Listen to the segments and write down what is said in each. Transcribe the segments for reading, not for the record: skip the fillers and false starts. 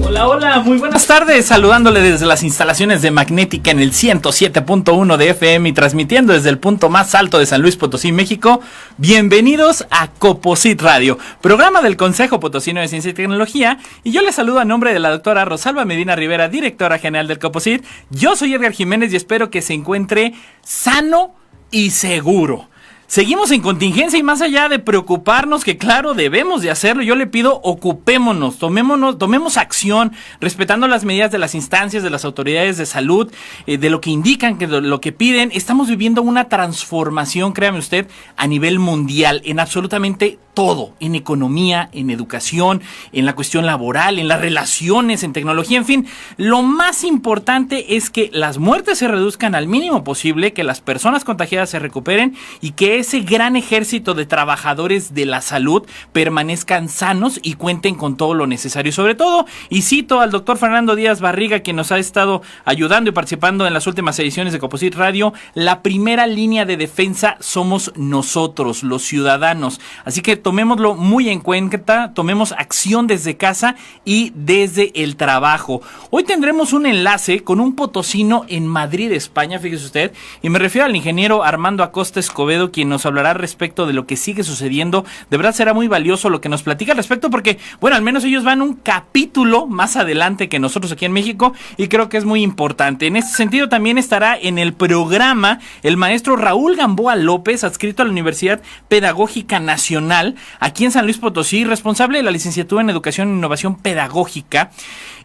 Hola, hola, muy buenas tardes, saludándole desde las instalaciones de Magnética en el 107.1 de FM y transmitiendo desde el punto más alto de San Luis Potosí, México. Bienvenidos a Coposit Radio, programa del Consejo Potosino de Ciencia y Tecnología, y yo les saludo a nombre de la doctora Rosalba Medina Rivera, directora general del Coposit. Yo soy Edgar Jiménez y espero que se encuentre sano y seguro. Seguimos en contingencia y más allá de preocuparnos, que claro, debemos de hacerlo, yo le pido ocupémonos, tomemos acción, respetando las medidas de las instancias, de las autoridades de salud, de lo que indican, de lo que piden. Estamos viviendo una transformación, créame usted, a nivel mundial, en absolutamente todo, en economía, en educación, en la cuestión laboral, en las relaciones, en tecnología, en fin. Lo más importante es que las muertes se reduzcan al mínimo posible, que las personas contagiadas se recuperen y que ese gran ejército de trabajadores de la salud permanezcan sanos y cuenten con todo lo necesario. Sobre todo, y cito al doctor Fernando Díaz Barriga, quien nos ha estado ayudando y participando en las últimas ediciones de Coposit Radio, la primera línea de defensa somos nosotros, los ciudadanos. Así que tomémoslo muy en cuenta, tomemos acción desde casa y desde el trabajo. Hoy tendremos un enlace con un potosino en Madrid, España, fíjese usted, y me refiero al ingeniero Armando Acosta Escobedo, quien nos hablará respecto de lo que sigue sucediendo. De verdad será muy valioso lo que nos platica al respecto, porque, bueno, al menos ellos van un capítulo más adelante que nosotros aquí en México, y creo que es muy importante. En este sentido también estará en el programa el maestro Raúl Gamboa López, adscrito a la Universidad Pedagógica Nacional, aquí en San Luis Potosí, responsable de la licenciatura en Educación e Innovación Pedagógica,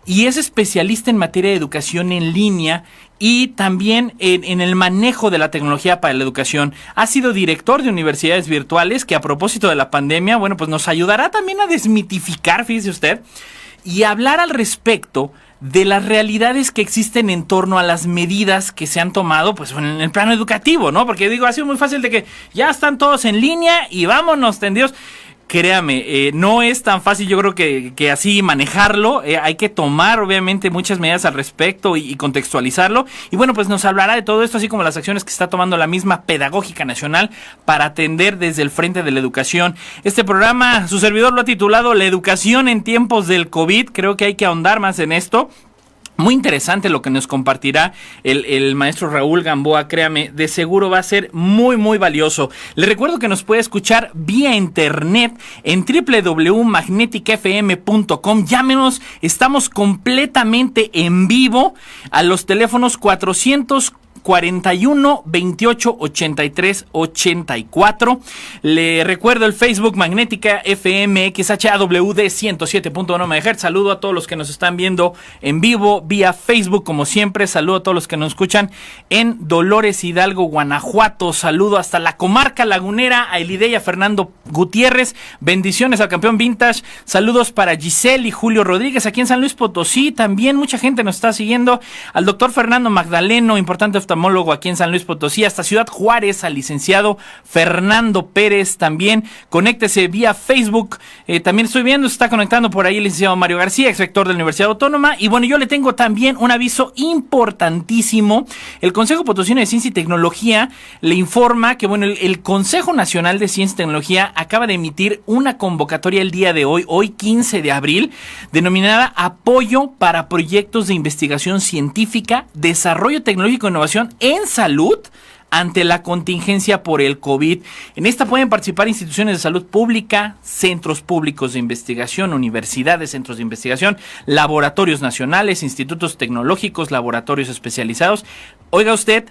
y es especialista en materia de educación en línea y también en el manejo de la tecnología para la educación. Ha sido director de universidades virtuales, que a propósito de la pandemia, bueno, pues nos ayudará también a desmitificar, fíjese usted, y hablar al respecto de las realidades que existen en torno a las medidas que se han tomado, pues en el plano educativo, ¿no? Porque digo, ha sido muy fácil de que ya están todos en línea y vámonos, tendidos. Créame, no es tan fácil, yo creo que así manejarlo. Hay que tomar obviamente muchas medidas al respecto y contextualizarlo. Y bueno, pues nos hablará de todo esto, así como las acciones que está tomando la misma Pedagógica Nacional para atender desde el frente de la educación. Este programa, su servidor lo ha titulado La educación en tiempos del COVID. Creo que hay que ahondar más en esto. Muy interesante lo que nos compartirá el maestro Raúl Gamboa, créame, de seguro va a ser muy, muy valioso. Le recuerdo que nos puede escuchar vía internet en www.magneticfm.com. Llámenos, estamos completamente en vivo a los teléfonos 441 28 83 84. Le recuerdo el Facebook Magnética FM XHAWD 107.1 MHz. Saludo a todos los que nos están viendo en vivo vía Facebook, como siempre. Saludo a todos los que nos escuchan en Dolores Hidalgo, Guanajuato. Saludo hasta la comarca lagunera, a Elide y a Fernando Gutiérrez. Bendiciones al campeón Vintage. Saludos para Giselle y Julio Rodríguez aquí en San Luis Potosí. También mucha gente nos está siguiendo. Al doctor Fernando Magdaleno, importante oftalmólogo aquí en San Luis Potosí, hasta Ciudad Juárez, al licenciado Fernando Pérez también. Conéctese vía Facebook. También estoy viendo, se está conectando por ahí el licenciado Mario García, ex rector de la Universidad Autónoma. Y bueno, yo le tengo también un aviso importantísimo. El Consejo Potosino de Ciencia y Tecnología le informa que, bueno, el Consejo Nacional de Ciencia y Tecnología acaba de emitir una convocatoria el día de hoy 15 de abril, denominada Apoyo para Proyectos de Investigación Científica, Desarrollo Tecnológico e Innovación en Salud ante la contingencia por el COVID. En esta pueden participar instituciones de salud pública, centros públicos de investigación, universidades, centros de investigación, laboratorios nacionales, institutos tecnológicos, laboratorios especializados. Oiga usted,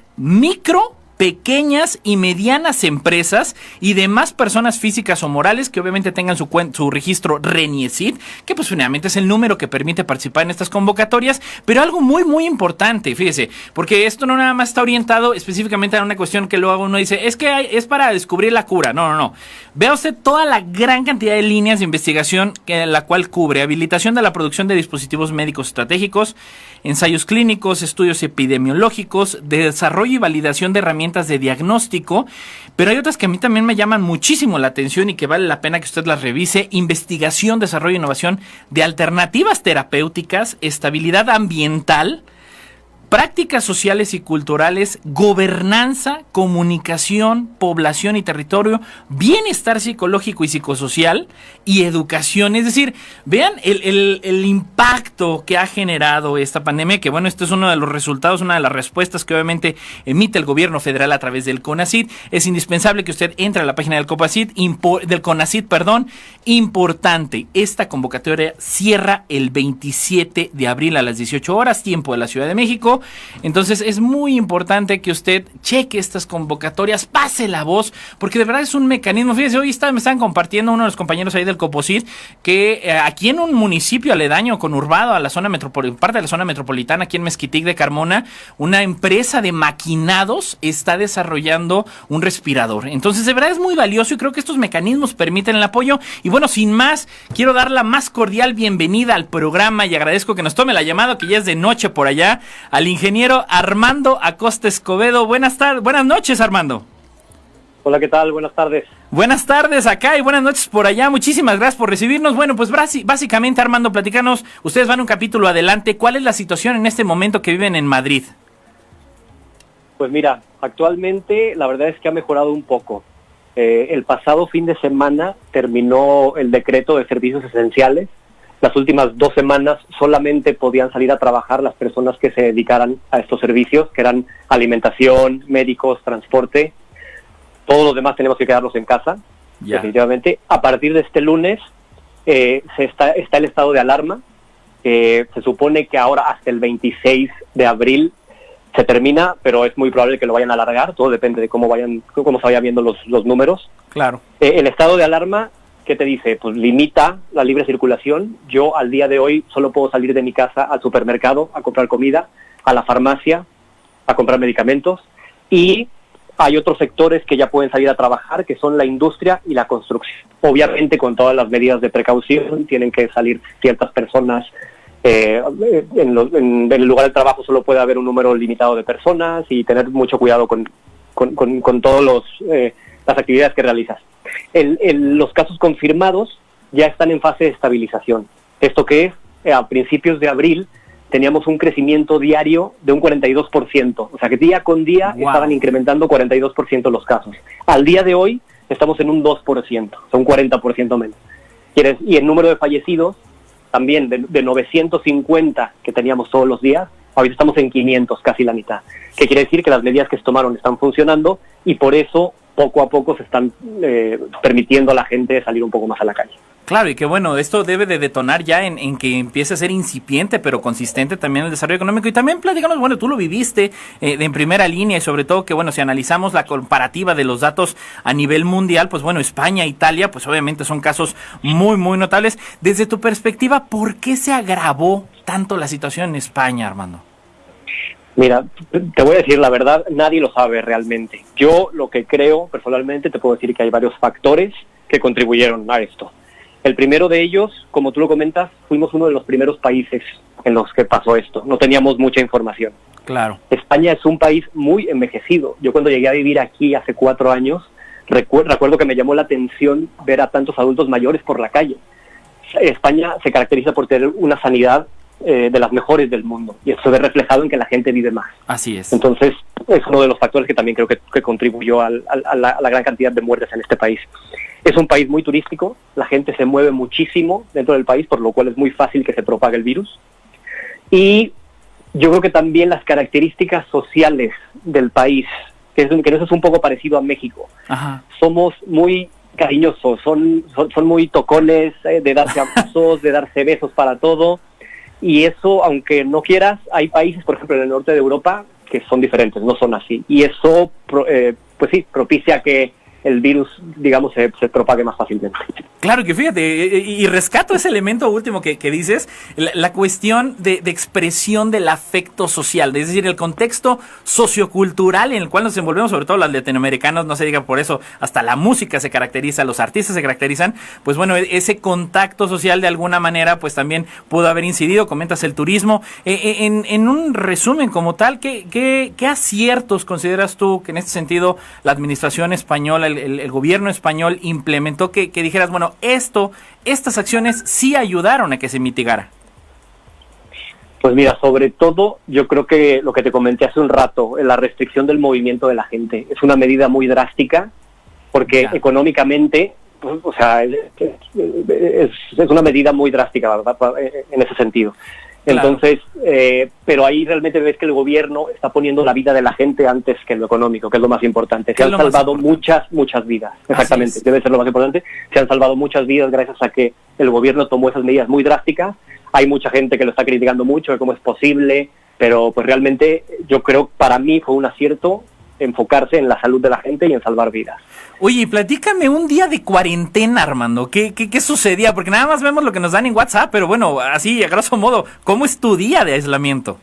pequeñas y medianas empresas y demás personas físicas o morales que obviamente tengan su registro RENIECIT, que pues finalmente es el número que permite participar en estas convocatorias. Pero algo muy, muy importante, fíjese, porque esto no nada más está orientado específicamente a una cuestión que luego uno dice, es que es para descubrir la cura. No. Vea usted toda la gran cantidad de líneas de investigación la cual cubre habilitación de la producción de dispositivos médicos estratégicos, ensayos clínicos, estudios epidemiológicos, desarrollo y validación de herramientas de diagnóstico, pero hay otras que a mí también me llaman muchísimo la atención y que vale la pena que usted las revise: investigación, desarrollo e innovación de alternativas terapéuticas, estabilidad ambiental, prácticas sociales y culturales, gobernanza, comunicación, población y territorio, bienestar psicológico y psicosocial y educación. Es decir, vean el impacto que ha generado esta pandemia, que bueno, esto es uno de los resultados, una de las respuestas que obviamente emite el gobierno federal a través del CONACYT. Es indispensable que usted entre a la página del CONACYT, importante. Esta convocatoria cierra el 27 de abril a las 18 horas, tiempo de la Ciudad de México. Entonces es muy importante que usted cheque estas convocatorias, pase la voz, porque de verdad es un mecanismo. Fíjese, hoy me están compartiendo uno de los compañeros ahí del COPOSIT que aquí en un municipio aledaño, conurbado a la zona parte de la zona metropolitana, aquí en Mezquitic de Carmona, una empresa de maquinados está desarrollando un respirador. Entonces de verdad es muy valioso y creo que estos mecanismos permiten el apoyo. Y bueno, sin más, quiero dar la más cordial bienvenida al programa y agradezco que nos tome la llamada, que ya es de noche por allá, al ingeniero Armando Acosta Escobedo. Buenas noches, Armando. Hola, ¿qué tal? Buenas tardes. Buenas tardes acá y buenas noches por allá. Muchísimas gracias por recibirnos. Bueno, pues básicamente, Armando, platícanos, ustedes van un capítulo adelante. ¿Cuál es la situación en este momento que viven en Madrid? Pues mira, actualmente la verdad es que ha mejorado un poco. El pasado fin de semana terminó el decreto de servicios esenciales. Las últimas 2 semanas solamente podían salir a trabajar las personas que se dedicaran a estos servicios, que eran alimentación, médicos, transporte. Todos los demás tenemos que quedarnos en casa, definitivamente. A partir de este lunes está el estado de alarma. Se supone que ahora hasta el 26 de abril se termina, pero es muy probable que lo vayan a alargar. Todo depende de cómo se vayan viendo los números. Claro. El estado de alarma, ¿qué te dice? Pues limita la libre circulación. Yo al día de hoy solo puedo salir de mi casa al supermercado a comprar comida, a la farmacia a comprar medicamentos, y hay otros sectores que ya pueden salir a trabajar, que son la industria y la construcción. Obviamente con todas las medidas de precaución, tienen que salir ciertas personas. En el lugar de trabajo solo puede haber un número limitado de personas y tener mucho cuidado con todas las actividades que realizas. Los casos confirmados ya están en fase de estabilización. ¿Esto qué es? A principios de abril teníamos un crecimiento diario de un 42%. O sea que día con día estaban incrementando 42% los casos. Al día de hoy estamos en un 2%, o sea, un 40% menos. Y el número de fallecidos también de 950 que teníamos todos los días, ahorita estamos en 500, casi la mitad. Que quiere decir que las medidas que se tomaron están funcionando y por eso poco a poco se están permitiendo a la gente salir un poco más a la calle. Claro, y que bueno, esto debe de detonar ya en que empiece a ser incipiente, pero consistente también el desarrollo económico. Y también platícanos, bueno, tú lo viviste en primera línea y sobre todo que, bueno, si analizamos la comparativa de los datos a nivel mundial, pues bueno, España, Italia, pues obviamente son casos muy, muy notables. Desde tu perspectiva, ¿por qué se agravó tanto la situación en España, Armando? Mira, te voy a decir la verdad, nadie lo sabe realmente. Yo lo que creo, personalmente, te puedo decir que hay varios factores que contribuyeron a esto. El primero de ellos, como tú lo comentas, fuimos uno de los primeros países en los que pasó esto. No teníamos mucha información. Claro. España es un país muy envejecido. Yo cuando llegué a vivir aquí hace 4 años, recuerdo que me llamó la atención ver a tantos adultos mayores por la calle. España se caracteriza por tener una sanidad de las mejores del mundo, y eso se ve reflejado en que la gente vive más. Así es. Entonces, es uno de los factores que también creo que contribuyó a la gran cantidad de muertes en este país. Es un país muy turístico, la gente se mueve muchísimo dentro del país, por lo cual es muy fácil que se propague el virus. Y yo creo que también las características sociales del país, que eso es un poco parecido a México. Ajá. Somos muy cariñosos, son muy tocones, de darse abrazos, de darse besos para todo. Y eso, aunque no quieras, hay países, por ejemplo, en el norte de Europa, que son diferentes, no son así. Y eso, pues sí, propicia que el virus, digamos, se propague más fácilmente. Claro que fíjate, y rescato ese elemento último que dices, la cuestión de expresión del afecto social, es decir, el contexto sociocultural en el cual nos envolvemos, sobre todo los latinoamericanos, no se diga por eso, hasta la música se caracteriza, los artistas se caracterizan, pues bueno, ese contacto social de alguna manera, pues también pudo haber incidido. Comentas el turismo. En un resumen como tal, ¿qué aciertos consideras tú que en este sentido la administración española, el gobierno español implementó que dijeras, bueno, estas acciones sí ayudaron a que se mitigara? Pues mira, sobre todo yo creo que lo que te comenté hace un rato, la restricción del movimiento de la gente, es una medida muy drástica porque económicamente, pues, o sea, es una medida muy drástica, ¿verdad? En ese sentido. Claro. Entonces, pero ahí realmente ves que el gobierno está poniendo la vida de la gente antes que lo económico, que es lo más importante. Se han salvado muchas vidas, exactamente, debe ser lo más importante. Se han salvado muchas vidas gracias a que el gobierno tomó esas medidas muy drásticas. Hay mucha gente que lo está criticando mucho, de cómo es posible, pero pues realmente yo creo, para mí fue un acierto enfocarse en la salud de la gente y en salvar vidas. Oye, platícame un día de cuarentena, Armando. ¿Qué sucedía? Porque nada más vemos lo que nos dan en WhatsApp, pero bueno, así a grosso modo, ¿cómo es tu día de aislamiento?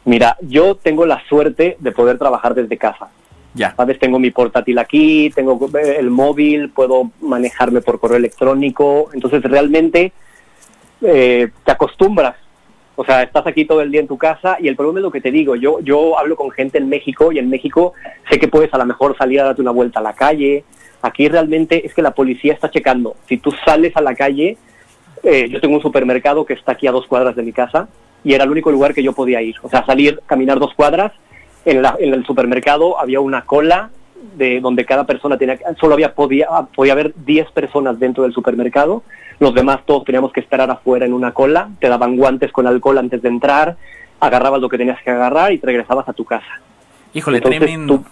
Mira, yo tengo la suerte de poder trabajar desde casa. Ya. ¿Sabes? Tengo mi portátil aquí, tengo el móvil, puedo manejarme por correo electrónico, entonces realmente te acostumbras. O sea, estás aquí todo el día en tu casa y el problema es lo que te digo. Yo hablo con gente en México y en México sé que puedes a lo mejor salir a darte una vuelta a la calle. Aquí realmente es que la policía está checando. Si tú sales a la calle, yo tengo un supermercado que está aquí a 2 cuadras de mi casa y era el único lugar que yo podía ir. O sea, salir, caminar 2 cuadras. En el supermercado había una cola de donde cada persona podía haber 10 personas dentro del supermercado. Los demás todos teníamos que esperar afuera en una cola, te daban guantes con alcohol antes de entrar, agarrabas lo que tenías que agarrar y te regresabas a tu casa. Híjole, entonces, tremendo.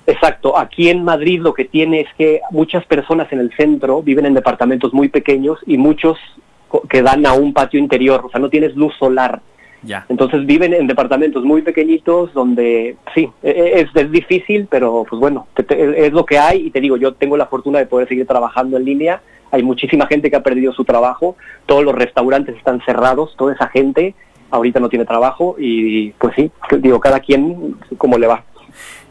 Exacto, aquí en Madrid lo que tiene es que muchas personas en el centro viven en departamentos muy pequeños y muchos que dan a un patio interior, o sea, no tienes luz solar. Ya. Entonces viven en departamentos muy pequeñitos donde sí, es difícil, pero pues bueno, es lo que hay y te digo, yo tengo la fortuna de poder seguir trabajando en línea. Hay muchísima gente que ha perdido su trabajo, todos los restaurantes están cerrados, toda esa gente ahorita no tiene trabajo y pues sí, digo, cada quien como le va.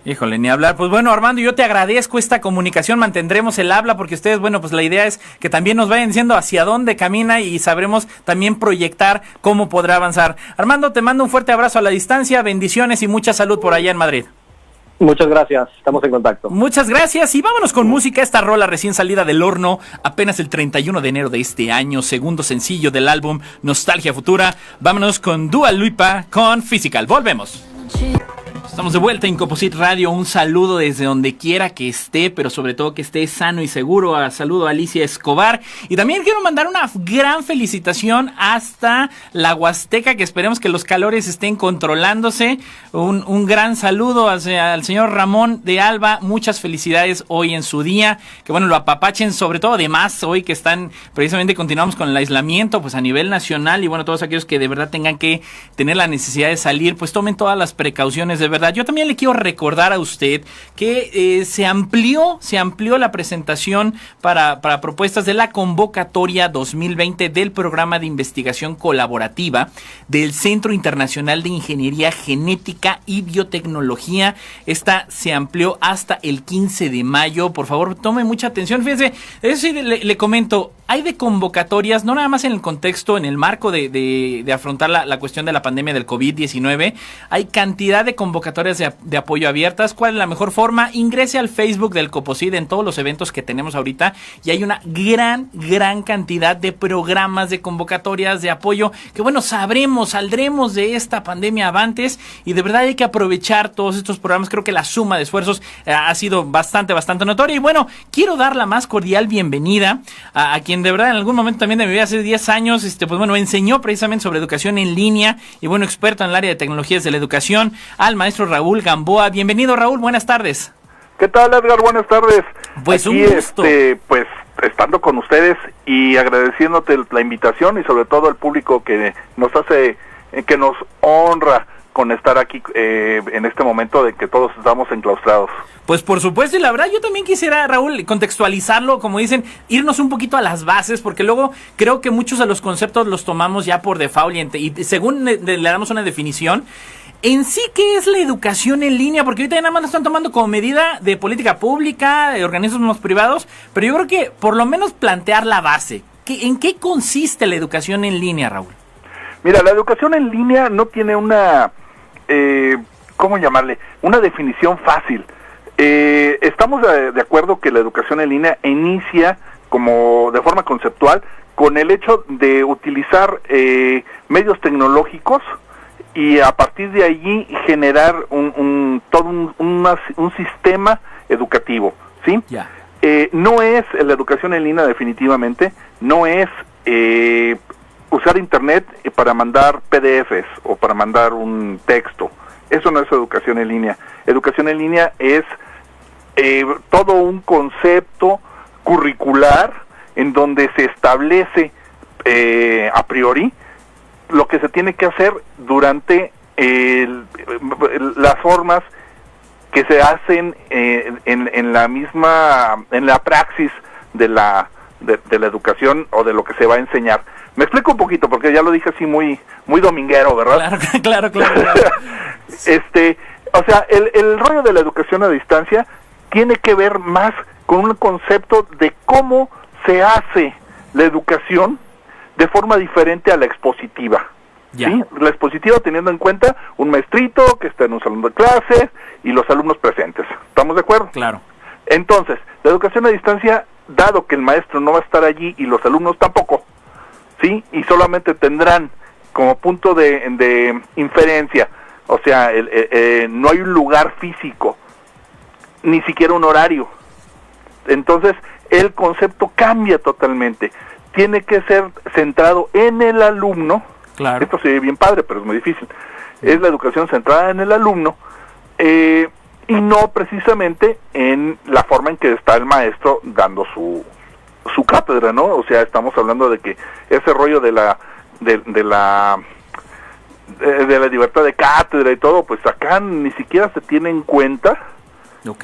Híjole, ni hablar. Pues bueno, Armando, yo te agradezco esta comunicación, mantendremos el habla porque ustedes, bueno, pues la idea es que también nos vayan diciendo hacia dónde camina y sabremos también proyectar cómo podrá avanzar. Armando, te mando un fuerte abrazo a la distancia, bendiciones y mucha salud por allá en Madrid. Muchas gracias, estamos en contacto. Muchas gracias y vámonos con música. Esta rola recién salida del horno, apenas el 31 de enero de este año, segundo sencillo del álbum Nostalgia Futura. Vámonos con Dua Lipa con Physical. Volvemos. Estamos de vuelta en Composite Radio, un saludo desde donde quiera que esté, pero sobre todo que esté sano y seguro. Saludo a Alicia Escobar y también quiero mandar una gran felicitación hasta la Huasteca, que esperemos que los calores estén controlándose. Un gran saludo al señor Ramón de Alba, muchas felicidades hoy en su día, que bueno, lo apapachen sobre todo de más hoy que están, precisamente continuamos con el aislamiento pues a nivel nacional y bueno, todos aquellos que de verdad tengan que tener la necesidad de salir, pues tomen todas las precauciones de verdad. Yo también le quiero recordar a usted que se amplió la presentación para propuestas de la convocatoria 2020 del programa de investigación colaborativa del Centro Internacional de Ingeniería Genética y Biotecnología. Esta se amplió hasta el 15 de mayo. Por favor, tome mucha atención. Fíjense, eso sí le comento, hay de convocatorias, no nada más en el contexto, en el marco de afrontar la cuestión de la pandemia del COVID-19, hay cantidad de convocatorias de apoyo abiertas. ¿Cuál es la mejor forma? Ingrese al Facebook del Coposid en todos los eventos que tenemos ahorita y hay una gran cantidad de programas, de convocatorias, de apoyo, que bueno, saldremos de esta pandemia avantes y de verdad hay que aprovechar todos estos programas. Creo que la suma de esfuerzos ha sido bastante notoria y bueno, quiero dar la más cordial bienvenida a quien de verdad en algún momento también de mi vida, hace 10 años, pues bueno, enseñó precisamente sobre educación en línea y bueno, experto en el área de tecnologías de la educación, al maestro Raúl Gamboa. Bienvenido, Raúl, buenas tardes. ¿Qué tal, Edgar? Buenas tardes. Pues aquí, un gusto. Pues estando con ustedes y agradeciéndote la invitación y sobre todo al público que nos honra con estar aquí en este momento de que todos estamos enclaustrados. Pues por supuesto, y la verdad yo también quisiera, Raúl, contextualizarlo, como dicen, irnos un poquito a las bases, porque luego creo que muchos de los conceptos los tomamos ya por default y según le damos una definición. En sí, ¿qué es la educación en línea? Porque ahorita nada más la están tomando como medida de política pública, de organismos privados, pero yo creo que por lo menos plantear la base. ¿En qué consiste la educación en línea, Raúl? Mira, la educación en línea no tiene una, ¿cómo llamarle? Una definición fácil. Estamos de acuerdo que la educación en línea inicia como de forma conceptual con el hecho de utilizar medios tecnológicos y a partir de allí generar un sistema educativo, ¿sí? Ya. No es la educación en línea definitivamente, no es usar internet para mandar PDFs o para mandar un texto. Eso no es educación en línea. Educación en línea es todo un concepto curricular en donde se establece a priori lo que se tiene que hacer durante las formas que se hacen en la praxis de la educación o de lo que se va a enseñar. Me explico un poquito porque ya lo dije así muy dominguero, ¿verdad? Claro. O sea, el rollo de la educación a distancia tiene que ver más con un concepto de cómo se hace la educación de forma diferente a la expositiva. Ya. ¿Sí? La expositiva teniendo en cuenta un maestrito que está en un salón de clases y los alumnos presentes. ¿Estamos de acuerdo? Claro. Entonces, la educación a distancia, dado que el maestro no va a estar allí y los alumnos tampoco, ¿sí? Y solamente tendrán como punto de inferencia, o sea, no hay un lugar físico, ni siquiera un horario. Entonces, el concepto cambia totalmente. Tiene que ser centrado en el alumno. Claro. Esto se ve bien padre, pero es muy difícil. Es la educación centrada en el alumno y no precisamente en la forma en que está el maestro dando su cátedra, ¿no? O sea, estamos hablando de que ese rollo de la libertad de cátedra y todo, pues acá ni siquiera se tiene en cuenta. Ok.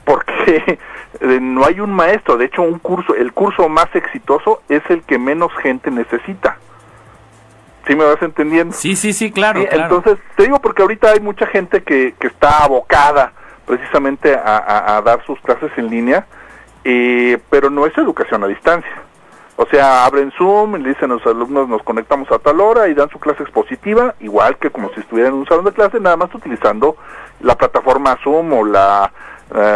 Porque no hay un maestro. De hecho, el curso más exitoso es el que menos gente necesita. ¿Sí me vas entendiendo? Sí, claro, ¿Sí? claro. Entonces, te digo porque ahorita hay mucha gente que está abocada precisamente a dar sus clases en línea, pero no es educación a distancia. O sea, abren Zoom, le dicen a los alumnos, nos conectamos a tal hora y dan su clase expositiva, igual que como si estuvieran en un salón de clase, nada más utilizando la plataforma Zoom o la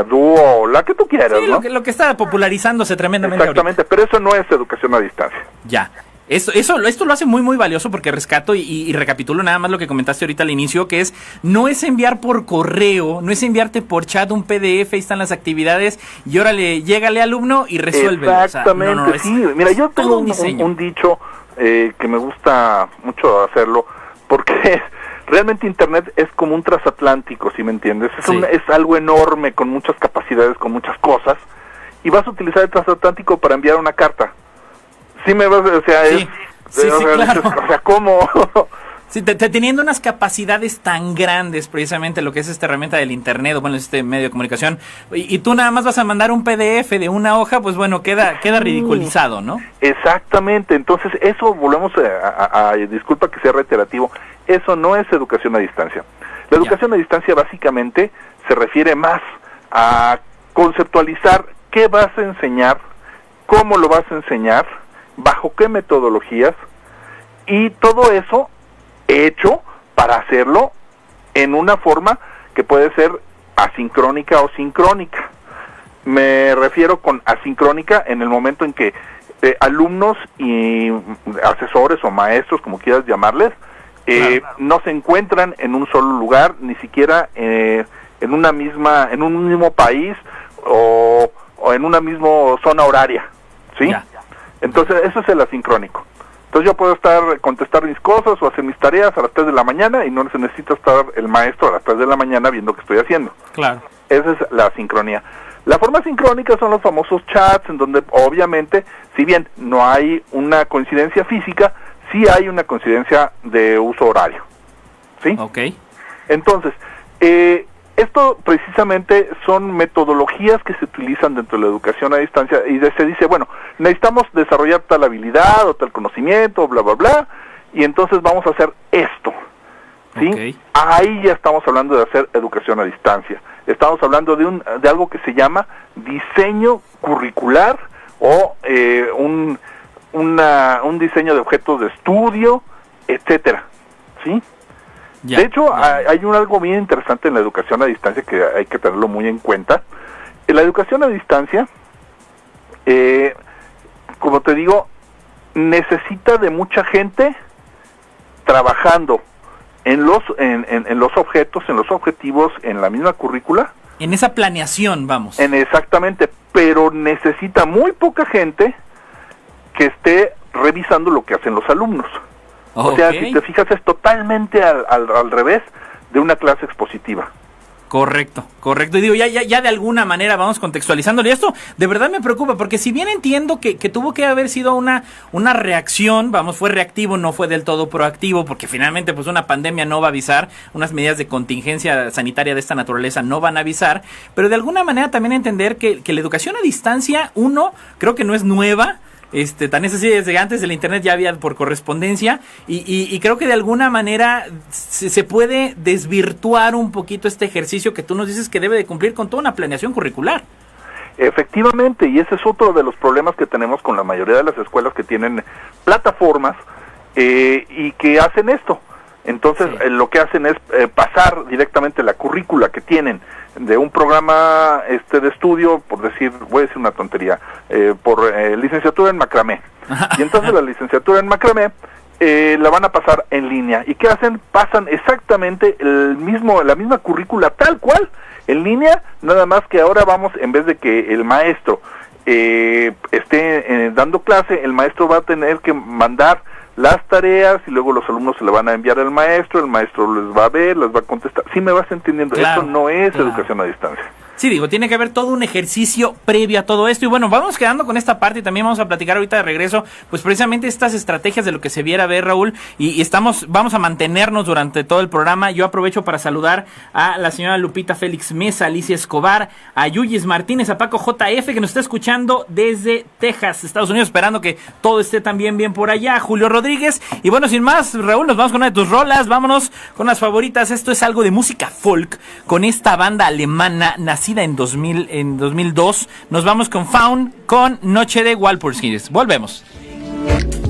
Duo, o la que tú quieras, sí, ¿no? lo que está popularizándose tremendamente. Exactamente, ahorita. pero eso no es educación a distancia. Ya. Esto lo hace muy valioso porque rescato y recapitulo nada más lo que comentaste ahorita al inicio, que no es enviar por correo, no es enviarte por chat un PDF, ahí están las actividades y órale, llégale alumno y resuélvelo. Exactamente, O sea, sí. Mira, yo tengo un dicho que me gusta mucho hacerlo, porque realmente Internet es como un transatlántico, ¿sí me entiendes? Es algo enorme, con muchas capacidades, con muchas cosas, y vas a utilizar el transatlántico para enviar una carta. Sí me vas, o sea, claro. O sea, ¿cómo? Sí, teniendo unas capacidades tan grandes, precisamente lo que es esta herramienta del internet, o bueno, este medio de comunicación, y tú nada más vas a mandar un PDF de una hoja, pues bueno, queda ridiculizado, ¿no? Exactamente, entonces eso, volvemos a disculpa que sea reiterativo, eso no es educación a distancia. La educación a distancia básicamente se refiere más a conceptualizar qué vas a enseñar, cómo lo vas a enseñar, bajo qué metodologías, y todo eso hecho para hacerlo en una forma que puede ser asincrónica o sincrónica. Me refiero con asincrónica en el momento en que alumnos y asesores o maestros, como quieras llamarles, no se encuentran en un solo lugar, ni siquiera en un mismo país o en una misma zona horaria, ¿sí? Ya. Entonces, eso es el asincrónico. Entonces yo puedo contestar mis cosas o hacer mis tareas a las 3 de la mañana y no se necesita estar el maestro a las 3 de la mañana viendo qué estoy haciendo. Claro. Esa es la sincronía. La forma sincrónica son los famosos chats, en donde obviamente, si bien no hay una coincidencia física, sí hay una coincidencia de uso horario. ¿Sí? Ok. Entonces, esto precisamente son metodologías que se utilizan dentro de la educación a distancia y se dice, bueno, necesitamos desarrollar tal habilidad o tal conocimiento, bla, bla, bla, y entonces vamos a hacer esto, ¿sí? Okay. Ahí ya estamos hablando de hacer educación a distancia. Estamos hablando de algo que se llama diseño curricular o un diseño de objetos de estudio, etcétera, ¿sí? Ya, de hecho, ya. hay algo bien interesante en la educación a distancia que hay que tenerlo muy en cuenta. En la educación a distancia, como te digo, necesita de mucha gente trabajando en los objetos, en los objetivos, en la misma currícula. En esa planeación, vamos. Exactamente, pero necesita muy poca gente que esté revisando lo que hacen los alumnos. O sea, si te fijas, es totalmente al revés de una clase expositiva. Correcto. Y digo, ya de alguna manera vamos contextualizándolo. Y esto de verdad me preocupa, porque si bien entiendo que tuvo que haber sido una reacción, vamos, fue reactivo, no fue del todo proactivo, porque finalmente pues una pandemia no va a avisar, unas medidas de contingencia sanitaria de esta naturaleza no van a avisar, pero de alguna manera también entender que la educación a distancia, creo que no es nueva. Tan es así, desde antes del internet ya había por correspondencia y creo que de alguna manera se puede desvirtuar un poquito este ejercicio que tú nos dices que debe de cumplir con toda una planeación curricular. Efectivamente, y ese es otro de los problemas que tenemos con la mayoría de las escuelas que tienen plataformas y que hacen esto. Entonces, sí, lo que hacen es pasar directamente la currícula que tienen de un programa de estudio, voy a decir una tontería, por licenciatura en macramé. Y entonces la licenciatura en macramé la van a pasar en línea. ¿Y qué hacen? Pasan exactamente la misma currícula tal cual en línea, nada más que ahora vamos, en vez de que el maestro esté dando clase, el maestro va a tener que mandar las tareas y luego los alumnos se le van a enviar al maestro, el maestro les va a ver, les va a contestar. ¿Sí me vas entendiendo? Claro, esto no es educación a distancia. Sí, digo, tiene que haber todo un ejercicio previo a todo esto. Y bueno, vamos quedando con esta parte y también vamos a platicar ahorita de regreso, pues precisamente estas estrategias de lo que se viera ver, Raúl, y vamos a mantenernos durante todo el programa. Yo aprovecho para saludar a la señora Lupita Félix Mesa, Alicia Escobar, a Yuyis Martínez, a Paco JF, que nos está escuchando desde Texas, Estados Unidos, esperando que todo esté también bien por allá, Julio Rodríguez. Y bueno, sin más, Raúl, nos vamos con una de tus rolas, vámonos con las favoritas. Esto es algo de música folk, con esta banda alemana, nacida en 2002. Nos vamos con Faun, con Noche de Walpurgis. Volvemos.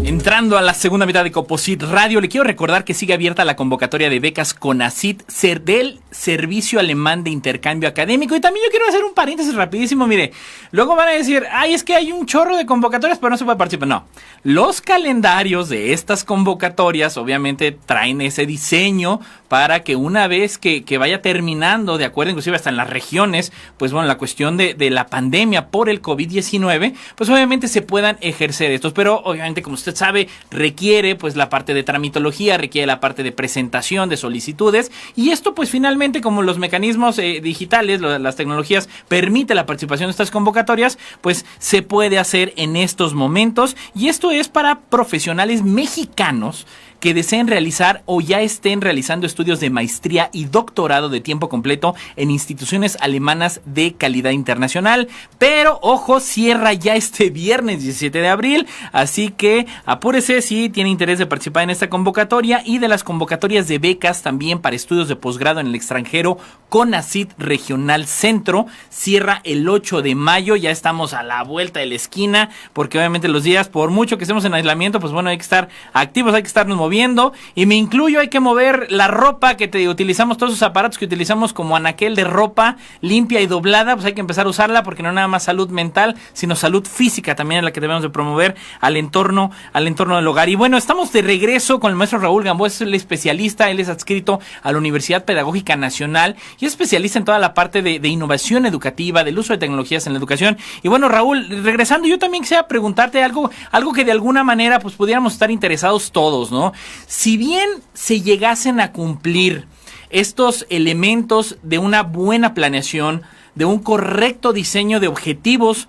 Entrando a la segunda mitad de Coposit Radio, le quiero recordar que sigue abierta la convocatoria de becas CONACYT del Servicio Alemán de Intercambio Académico. Y también yo quiero hacer un paréntesis rapidísimo. Mire, luego van a decir, es que hay un chorro de convocatorias, pero no se puede participar. No, los calendarios de estas convocatorias obviamente traen ese diseño para que una vez que vaya terminando, de acuerdo inclusive hasta en las regiones, pues bueno, la cuestión de la pandemia por el COVID-19, pues obviamente se puedan ejercer estos. Pero obviamente, como usted sabe, requiere pues la parte de tramitología, requiere la parte de presentación de solicitudes, y esto pues finalmente, como los mecanismos digitales, las tecnologías permite la participación de estas convocatorias, pues se puede hacer en estos momentos, y esto es para profesionales mexicanos que deseen realizar o ya estén realizando estudios de maestría y doctorado de tiempo completo en instituciones alemanas de calidad internacional. Pero, ojo, cierra ya este viernes 17 de abril, así que apúrese si tiene interés de participar en esta convocatoria. Y de las convocatorias de becas también para estudios de posgrado en el extranjero, CONACYT Regional Centro cierra el 8 de mayo, ya estamos a la vuelta de la esquina, porque obviamente los días, por mucho que estemos en aislamiento, pues bueno, hay que estar activos, hay que estarnos moviendo, y me incluyo, hay que mover la ropa que utilizamos, todos esos aparatos que utilizamos como anaquel de ropa limpia y doblada, pues hay que empezar a usarla, porque no nada más salud mental, sino salud física también es la que debemos de promover al entorno del hogar. Y bueno, estamos de regreso con el maestro Raúl Gamboa, es el especialista, él es adscrito a la Universidad Pedagógica Nacional y es especialista en toda la parte de innovación educativa, del uso de tecnologías en la educación. Y bueno, Raúl, regresando, yo también quisiera preguntarte algo que de alguna manera pues pudiéramos estar interesados todos, ¿no? Si bien se llegasen a cumplir estos elementos de una buena planeación, de un correcto diseño de objetivos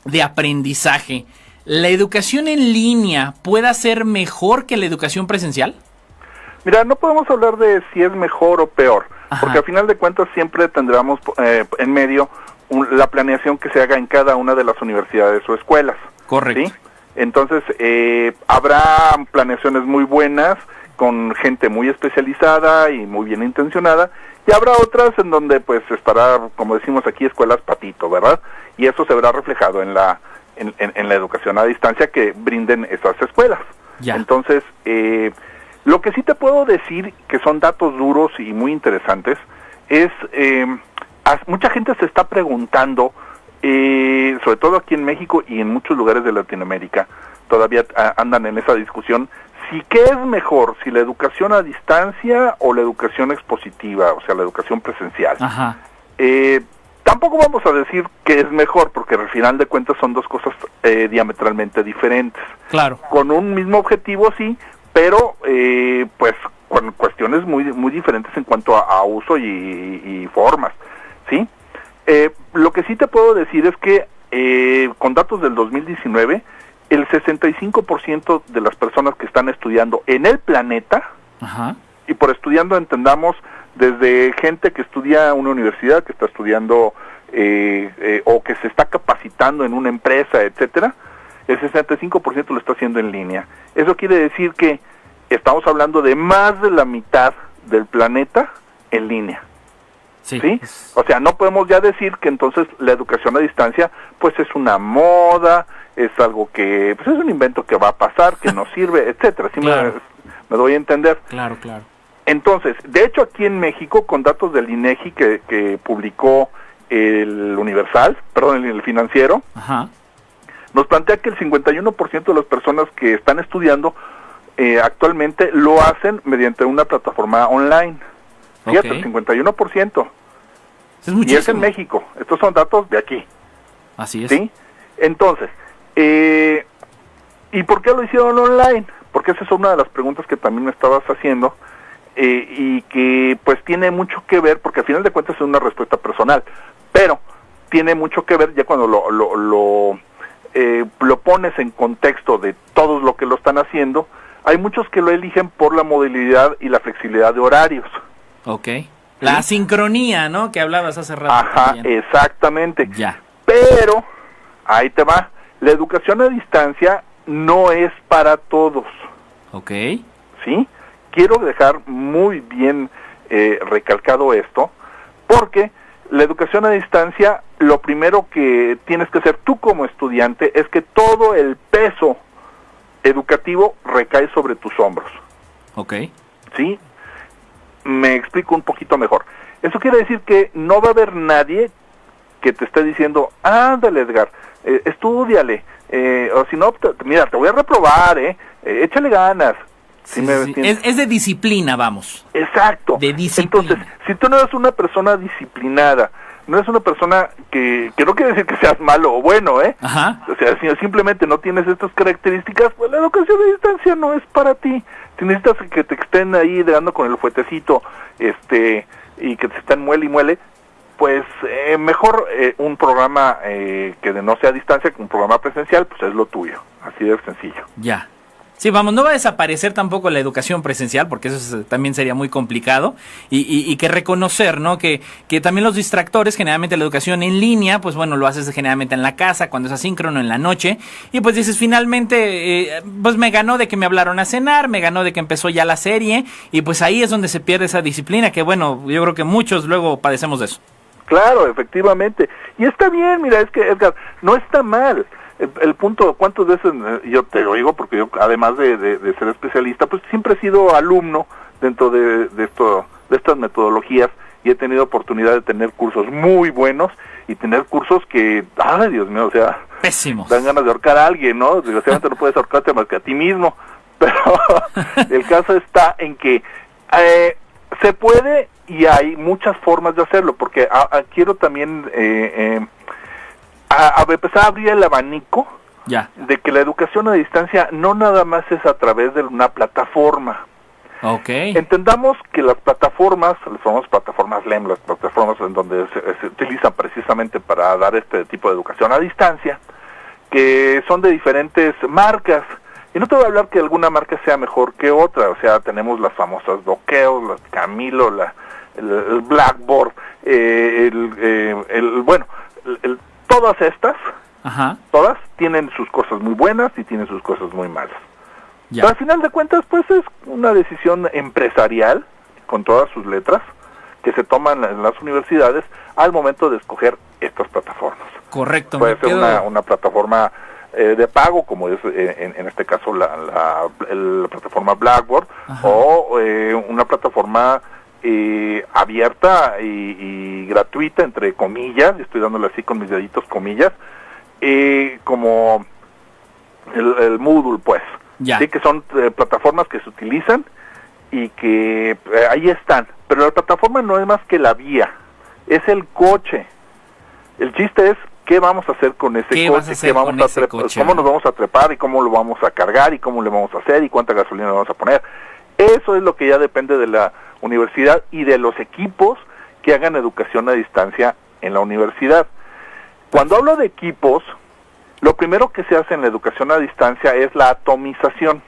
de aprendizaje, ¿la educación en línea puede ser mejor que la educación presencial? Mira, no podemos hablar de si es mejor o peor, porque al final de cuentas siempre tendremos en medio la planeación que se haga en cada una de las universidades o escuelas. Correcto. ¿Sí? Entonces, habrá planeaciones muy buenas, con gente muy especializada y muy bien intencionada, y habrá otras en donde pues estará, como decimos aquí, escuelas patito, ¿verdad? Y eso se verá reflejado en la educación a distancia que brinden esas escuelas. Ya. Entonces, lo que sí te puedo decir, que son datos duros y muy interesantes, es, mucha gente se está preguntando, sobre todo aquí en México y en muchos lugares de Latinoamérica, todavía andan en esa discusión, si qué es mejor, si la educación a distancia o la educación expositiva, o sea, la educación presencial. Ajá. Tampoco vamos a decir que es mejor, porque al final de cuentas son dos cosas diametralmente diferentes. Claro. Con un mismo objetivo, sí, pero pues con cuestiones muy diferentes en cuanto a uso y formas, ¿sí? Lo que sí te puedo decir es que con datos del 2019, el 65% de las personas que están estudiando en el planeta, Ajá. y por estudiando entendamos desde gente que estudia en una universidad, que está estudiando o que se está capacitando en una empresa, etcétera, el 65% lo está haciendo en línea. Eso quiere decir que estamos hablando de más de la mitad del planeta en línea. Sí. ¿Sí? O sea, no podemos ya decir que entonces la educación a distancia pues es una moda, es algo que pues es un invento que va a pasar, que no sirve, etcétera. ¿Sí? Claro. Me doy a entender. Claro, claro. Entonces, de hecho aquí en México, con datos del INEGI que publicó el Financiero, Ajá. nos plantea que el 51% de las personas que están estudiando actualmente lo hacen mediante una plataforma online. Fíjate, Ok. el 51%. Es Y muchísimo. es en México. Estos son datos de aquí. Así es. ¿Sí? Entonces, ¿y por qué lo hicieron online? Porque esa es una de las preguntas que también me estabas haciendo y que pues tiene mucho que ver, porque al final de cuentas es una respuesta personal, pero tiene mucho que ver ya cuando lo pones en contexto de todos lo que lo están haciendo. Hay muchos que lo eligen por la modalidad y la flexibilidad de horarios. Ok. La sincronía, ¿no? Que hablabas hace rato. Ajá, también. exactamente. Ya. Pero, ahí te va, la educación a distancia no es para todos, Ok. ¿sí? Quiero dejar muy bien recalcado esto, porque la educación a distancia, lo primero que tienes que hacer tú como estudiante es que todo el peso educativo recae sobre tus hombros, Ok. ¿sí? Me explico un poquito mejor. Eso quiere decir que no va a haber nadie que te esté diciendo, ándale Edgar, estúdiale, o si no, mira, te voy a reprobar, échale ganas. Sí, ¿Sí me sí. entiendes? Es de disciplina, vamos. Exacto. De disciplina. Entonces, si tú no eres una persona disciplinada, no eres una persona que no quiere decir que seas malo o bueno, Ajá. o sea, si simplemente no tienes estas características, pues la educación a distancia no es para ti. Si necesitas que te estén ahí dando con el fuetecito, y que te estén muele y muele, pues mejor un programa que no sea a distancia, que un programa presencial, pues es lo tuyo. Así de sencillo. Ya. Sí, vamos, no va a desaparecer tampoco la educación presencial, porque eso también sería muy complicado, y que reconocer, ¿no? Que también los distractores, generalmente la educación en línea, pues bueno, lo haces generalmente en la casa, cuando es asíncrono, en la noche, y pues dices, finalmente, pues me ganó de que me hablaron a cenar, me ganó de que empezó ya la serie, y pues ahí es donde se pierde esa disciplina, que bueno, yo creo que muchos luego padecemos de eso. Claro, efectivamente. Y está bien, mira, es que Edgar, no está mal. El punto, ¿cuántas veces yo te lo digo? Porque yo, además de ser especialista, pues siempre he sido alumno dentro de estas metodologías y he tenido oportunidad de tener cursos muy buenos y tener cursos que, ay Dios mío, o sea, pésimos. Dan ganas de ahorcar a alguien, ¿no? Desgraciadamente no puedes ahorcarte más que a ti mismo, pero el caso está en que se puede y hay muchas formas de hacerlo, porque quiero también empezar a abrir el abanico Ya. de que la educación a distancia no nada más es a través de una plataforma. Ok. Entendamos que las plataformas, las famosas plataformas LEM, las plataformas en donde se utilizan precisamente para dar este tipo de educación a distancia, que son de diferentes marcas, y no te voy a hablar que alguna marca sea mejor que otra, o sea, tenemos las famosas Doqueo, las Camilo, el Blackboard, todas estas, Ajá. todas tienen sus cosas muy buenas y tienen sus cosas muy malas. Ya. Pero al final de cuentas, pues es una decisión empresarial, con todas sus letras, que se toman en las universidades al momento de escoger estas plataformas. Correcto. Puede me ser quedo- una plataforma de pago, como es en este caso la plataforma Blackboard, Ajá. o una plataforma abierta y gratuita, entre comillas, estoy dándole así con mis deditos comillas, como el Moodle, pues. Ya. Sí, que son plataformas que se utilizan y que ahí están. Pero la plataforma no es más que la vía, es el coche. El chiste es qué vamos a hacer con ese coche, cómo nos vamos a trepar y cómo lo vamos a cargar y cómo le vamos a hacer y cuánta gasolina le vamos a poner. Eso es lo que ya depende de la universidad y de los equipos que hagan educación a distancia en la universidad. Cuando hablo de equipos, lo primero que se hace en la educación a distancia es la atomización.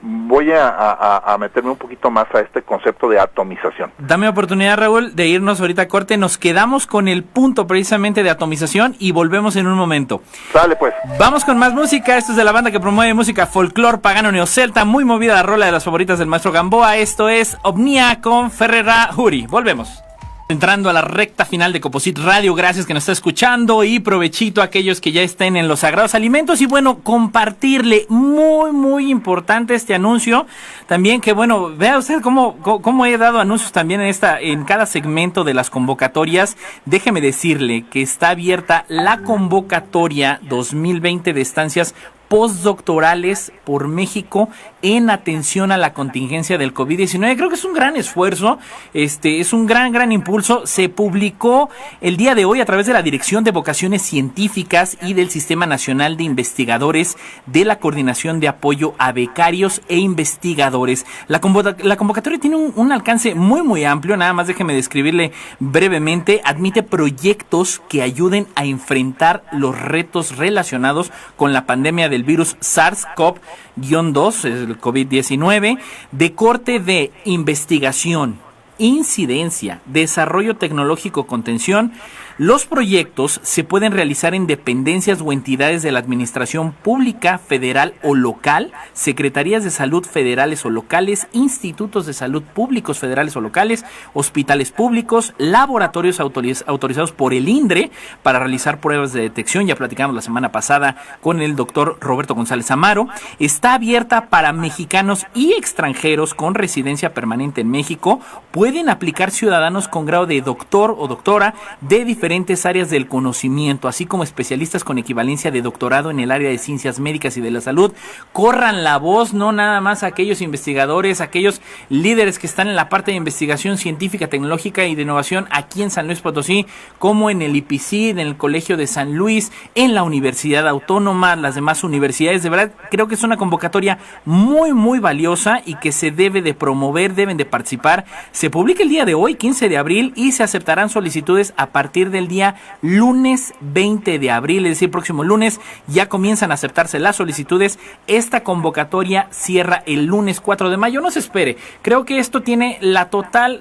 Voy a meterme un poquito más a este concepto de atomización. Dame oportunidad, Raúl, de irnos ahorita a corte. Nos quedamos con el punto precisamente de atomización y volvemos en un momento. Sale pues. Vamos con más música. Esto es de la banda que promueve música folclor pagano neocelta. Muy movida la rola de las favoritas del maestro Gamboa. Esto es Omnia con Ferrera Juri. Volvemos. Entrando a la recta final de Coposit Radio, gracias que nos está escuchando y provechito a aquellos que ya estén en los sagrados alimentos y bueno, compartirle, muy importante este anuncio, también que bueno, vea usted cómo he dado anuncios también en cada segmento de las convocatorias. Déjeme decirle que está abierta la convocatoria 2020 de estancias postdoctorales por México en atención a la contingencia del COVID-19. Creo que es un gran esfuerzo, es un gran impulso. Se publicó el día de hoy a través de la Dirección de Vocaciones Científicas y del Sistema Nacional de Investigadores de la Coordinación de Apoyo a Becarios e Investigadores. La convocatoria tiene un alcance muy amplio, nada más déjeme describirle brevemente. Admite proyectos que ayuden a enfrentar los retos relacionados con la pandemia del virus SARS-CoV-2, el COVID-19, de corte de investigación, incidencia, desarrollo tecnológico, contención. Los proyectos se pueden realizar en dependencias o entidades de la administración pública, federal o local, secretarías de salud federales o locales, institutos de salud públicos federales o locales, hospitales públicos, laboratorios autorizados por el INDRE para realizar pruebas de detección. Ya platicamos la semana pasada con el doctor Roberto González Amaro. Está abierta para mexicanos y extranjeros con residencia permanente en México. Pueden aplicar ciudadanos con grado de doctor o doctora de diferentes áreas del conocimiento, así como especialistas con equivalencia de doctorado en el área de ciencias médicas y de la salud. Corran la voz, no nada más aquellos investigadores, aquellos líderes que están en la parte de investigación científica, tecnológica y de innovación aquí en San Luis Potosí, como en el IPICID, en el Colegio de San Luis, en la Universidad Autónoma, las demás universidades. De verdad, creo que es una convocatoria muy valiosa y que se debe de promover, deben de participar. Se publica el día de hoy, 15 de abril, y se aceptarán solicitudes a partir del día lunes 20 de abril, es decir, próximo lunes ya comienzan a aceptarse las solicitudes. Esta convocatoria cierra el lunes 4 de mayo. No se espere, creo que esto tiene la total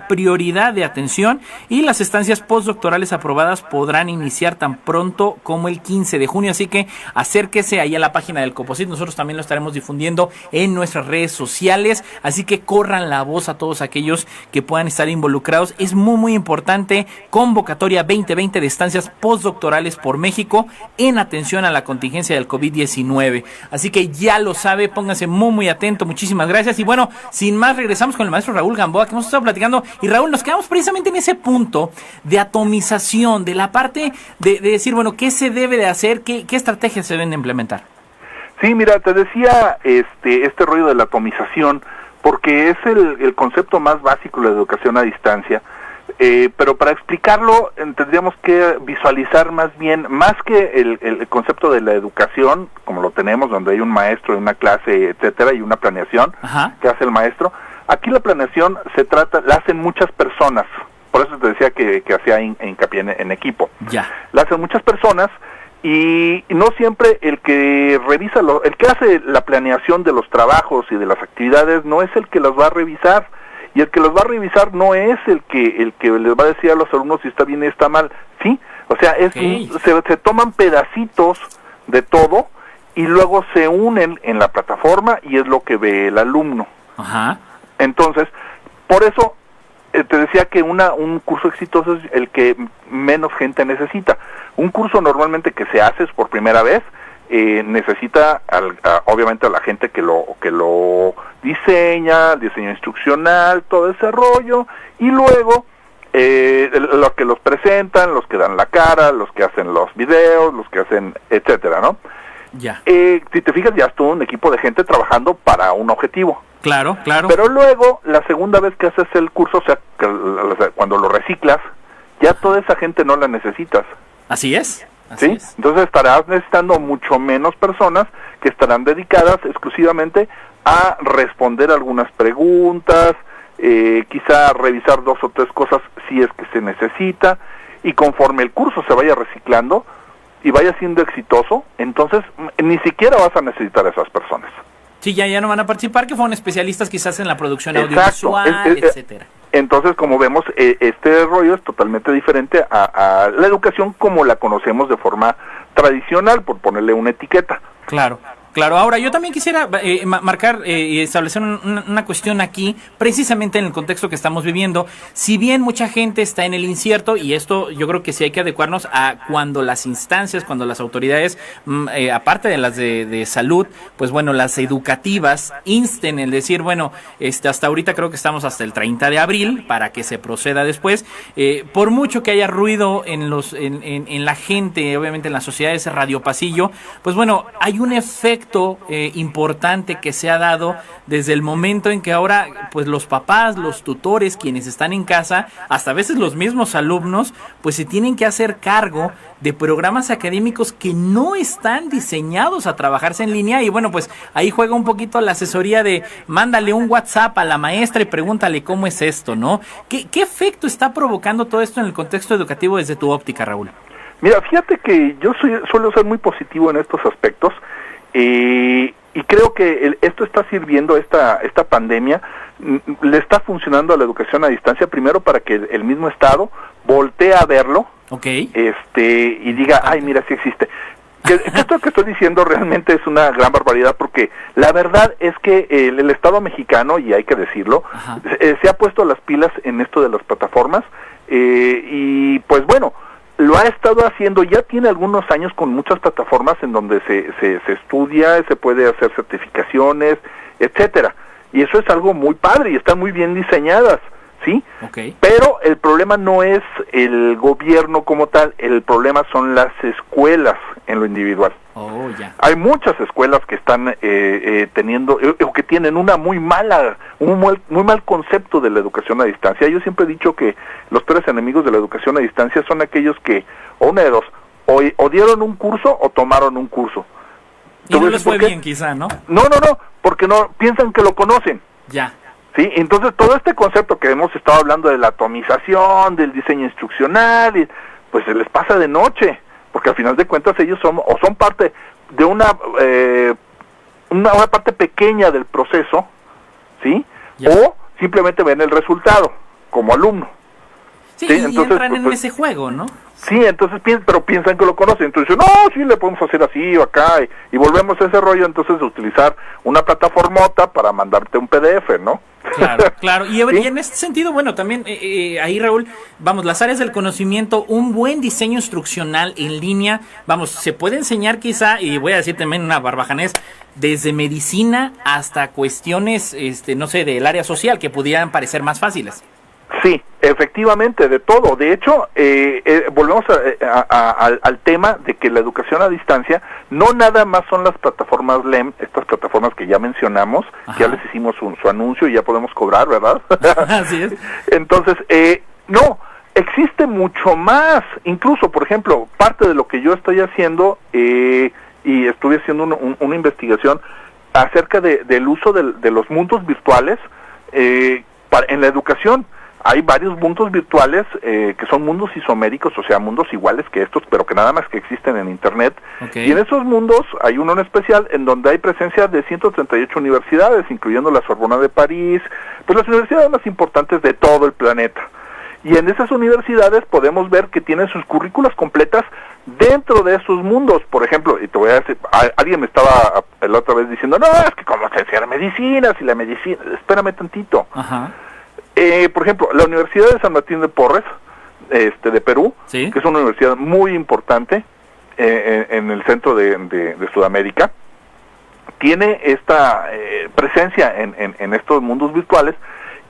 prioridad de atención y las estancias postdoctorales aprobadas podrán iniciar tan pronto como el 15 de junio, así que acérquese ahí a la página del Coposit. Nosotros también lo estaremos difundiendo en nuestras redes sociales, así que corran la voz a todos aquellos que puedan estar involucrados. Es muy importante. Convocatoria 2020 de estancias postdoctorales por México en atención a la contingencia del COVID-19. Así que ya lo sabe, pónganse muy atento. Muchísimas gracias. Y bueno, sin más, regresamos con el maestro Raúl Gamboa, que hemos estado platicando. Y Raúl, nos quedamos precisamente en ese punto de atomización, de la parte de decir, bueno, ¿qué se debe de hacer? ¿Qué estrategias se deben de implementar? Sí, mira, te decía este rollo de la atomización, porque es el concepto más básico de la educación a distancia. Pero para explicarlo tendríamos que visualizar más que el concepto de la educación, como lo tenemos, donde hay un maestro, una clase, etcétera, y una planeación que hace el maestro. Aquí la planeación la hacen muchas personas, por eso te decía que hacía hincapié en equipo. Ya. La hacen muchas personas y no siempre el que revisa, el que hace la planeación de los trabajos y de las actividades no es el que las va a revisar. Y el que los va a revisar no es el que les va a decir a los alumnos si está bien y está mal, ¿sí? O sea, se toman pedacitos de todo y luego se unen en la plataforma y es lo que ve el alumno. Ajá. Entonces, por eso te decía que un curso exitoso es el que menos gente necesita. Un curso normalmente que se hace es por primera vez, necesita obviamente a la gente que lo diseña, el diseño instruccional, todo ese rollo, y luego los que los presentan, los que dan la cara, los que hacen los videos, los que hacen, etcétera, ¿no? Ya. Si te fijas, ya estuvo un equipo de gente trabajando para un objetivo. Claro, claro. Pero luego, la segunda vez que haces el curso, o sea, cuando lo reciclas, ya toda esa gente no la necesitas. Así es. ¿Sí? Entonces estarás necesitando mucho menos personas que estarán dedicadas exclusivamente a responder algunas preguntas, quizá revisar 2 o 3 cosas si es que se necesita, y conforme el curso se vaya reciclando y vaya siendo exitoso, entonces ni siquiera vas a necesitar a esas personas. Sí, ya no van a participar, que fueron especialistas quizás en la producción Exacto. audiovisual, etcétera. Entonces, como vemos, este rollo es totalmente diferente a la educación como la conocemos de forma tradicional, por ponerle una etiqueta. Claro. Claro, ahora yo también quisiera marcar y establecer una cuestión aquí, precisamente en el contexto que estamos viviendo. Si bien mucha gente está en el incierto, y esto yo creo que sí hay que adecuarnos a cuando las instancias, cuando las autoridades, aparte de las de salud, pues bueno, las educativas, insten el decir, bueno, hasta ahorita creo que estamos hasta el 30 de abril, para que se proceda después. Por mucho que haya ruido en la gente, obviamente en la sociedad, ese radiopasillo, pues bueno, hay un efecto importante que se ha dado desde el momento en que ahora pues los papás, los tutores, quienes están en casa, hasta a veces los mismos alumnos, pues se tienen que hacer cargo de programas académicos que no están diseñados a trabajarse en línea. Y bueno, pues ahí juega un poquito la asesoría de mándale un WhatsApp a la maestra y pregúntale cómo es esto, ¿no? ¿Qué efecto está provocando todo esto en el contexto educativo desde tu óptica, Raúl? Mira, fíjate que yo suelo ser muy positivo en estos aspectos. Y creo que esto está sirviendo, esta pandemia le está funcionando a la educación a distancia, primero para que el mismo Estado voltee a verlo, y diga, ay, mira, sí existe. Que esto que estoy diciendo realmente es una gran barbaridad, porque la verdad es que el Estado mexicano, y hay que decirlo, se ha puesto las pilas en esto de las plataformas, y pues bueno, lo ha estado haciendo, ya tiene algunos años con muchas plataformas en donde se estudia, se puede hacer certificaciones, etcétera. Y eso es algo muy padre y están muy bien diseñadas, ¿sí? Pero el problema no es el gobierno como tal, el problema son las escuelas en lo individual. Hay muchas escuelas que están teniendo, o que tienen un muy mal concepto de la educación a distancia. Yo siempre he dicho que los peores enemigos de la educación a distancia son aquellos que, o una de dos, o dieron un curso o tomaron un curso. Y no les fue bien, quizá, ¿no? No, porque no piensan que lo conocen. Sí, entonces todo este concepto que hemos estado hablando de la atomización, del diseño instruccional, pues se les pasa de noche, porque al final de cuentas ellos son parte de una parte pequeña del proceso, ¿sí? O simplemente ven el resultado como alumno. Sí, y entonces, entran en ese juego, ¿no? Sí, entonces pero piensan que lo conocen, entonces no, sí le podemos hacer así o acá, y volvemos a ese rollo entonces de utilizar una plataformota para mandarte un PDF, ¿no? Claro, y en este sentido, bueno, también ahí, Raúl, vamos, las áreas del conocimiento, un buen diseño instruccional en línea, vamos, se puede enseñar quizá, y voy a decir también una barbajanés, desde medicina hasta cuestiones, no sé, del área social, que pudieran parecer más fáciles. Sí, efectivamente, de todo. De hecho, volvemos al tema de que la educación a distancia no nada más son las plataformas LEM, estas plataformas que ya mencionamos, que ya les hicimos su anuncio y ya podemos cobrar, ¿verdad? Así es. Entonces, no, existe mucho más. Incluso, por ejemplo, parte de lo que yo estoy haciendo, y estuve haciendo una investigación acerca del uso de los mundos virtuales en la educación. Hay varios mundos virtuales que son mundos isoméricos, o sea, mundos iguales que estos, pero que nada más que existen en Internet. Y en esos mundos hay uno en especial en donde hay presencia de 138 universidades, incluyendo la Sorbona de París, pues las universidades más importantes de todo el planeta. Y en esas universidades podemos ver que tienen sus currículas completas dentro de esos mundos. Por ejemplo, y te voy a decir, alguien me estaba la otra vez diciendo, no, es que como se enseña medicina, si la medicina, espérame tantito. Por ejemplo, la Universidad de San Martín de Porres, de Perú, que es una universidad muy importante en el centro de Sudamérica, tiene esta presencia en estos mundos virtuales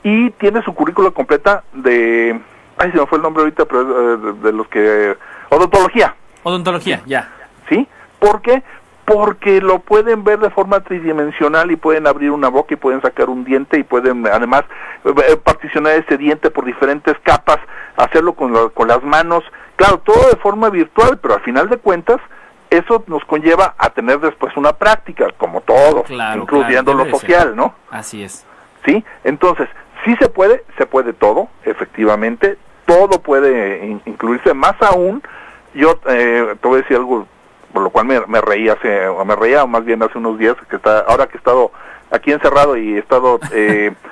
y tiene su currícula completa de, se me fue el nombre ahorita, pero de los que, odontología. Odontología, ya. ¿Sí? ¿Por qué? porque lo pueden ver de forma tridimensional y pueden abrir una boca y pueden sacar un diente y pueden además particionar ese diente por diferentes capas, hacerlo con las manos, claro, todo de forma virtual, pero al final de cuentas eso nos conlleva a tener después una práctica, como todo, claro, incluyendo claro, lo social, ser. ¿no? Así es. ¿Sí? Entonces, sí se puede todo, efectivamente, todo puede incluirse, más aún, yo te voy a decir algo por lo cual me reía o más bien hace unos días, ahora que he estado aquí encerrado y he estado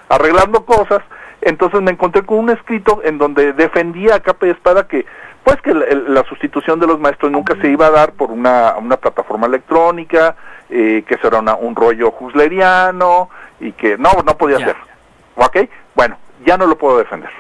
arreglando cosas, entonces me encontré con un escrito en donde defendía a capa y espada que la sustitución de los maestros nunca se iba a dar por una plataforma electrónica, que eso era un rollo husleriano y que no podía ser. ¿Ok? Bueno, ya no lo puedo defender.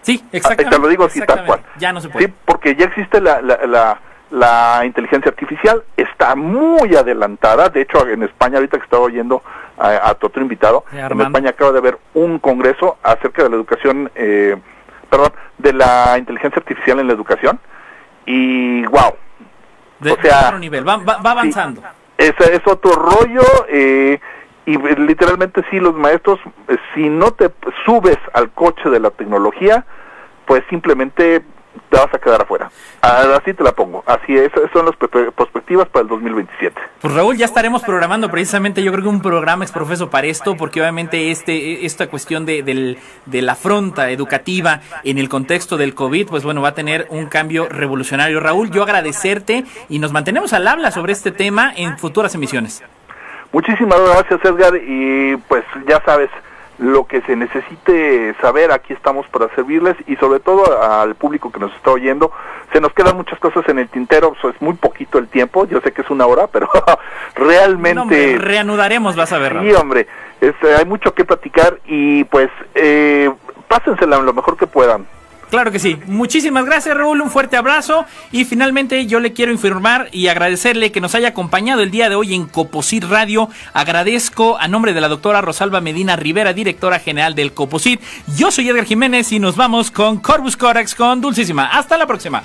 Sí, exactamente. Te lo digo así tal cual. Ya no se puede. Sí, porque ya existe la inteligencia artificial, está muy adelantada. De hecho, en España, ahorita que estaba oyendo a tu otro invitado, en España acaba de haber un congreso acerca de la educación, de la inteligencia artificial en la educación, y wow. De otro nivel, va avanzando. Sí, es otro rollo, y literalmente sí, los maestros, si no te subes al coche de la tecnología, pues simplemente te vas a quedar afuera. Así te la pongo. Así es, esas son las perspectivas para el 2027. Pues Raúl, ya estaremos programando precisamente, yo creo que un programa exprofeso para esto, porque obviamente esta cuestión de la afronta educativa en el contexto del COVID, pues bueno, va a tener un cambio revolucionario. Raúl, yo agradecerte y nos mantenemos al habla sobre este tema en futuras emisiones. Muchísimas gracias, Edgar, y pues ya sabes, lo que se necesite saber, aquí estamos para servirles, y sobre todo al público que nos está oyendo. Se nos quedan muchas cosas en el tintero, es muy poquito el tiempo, yo sé que es una hora, pero realmente... No, hombre, reanudaremos, vas a ver. Sí, hombre, hay mucho que platicar, y pues pásensela lo mejor que puedan. Claro que sí. Muchísimas gracias, Raúl, un fuerte abrazo, y finalmente yo le quiero informar y agradecerle que nos haya acompañado el día de hoy en Coposit Radio. Agradezco a nombre de la doctora Rosalba Medina Rivera, directora general del Coposit. Yo soy Edgar Jiménez y nos vamos con Corvus Corax con Dulcísima. Hasta la próxima.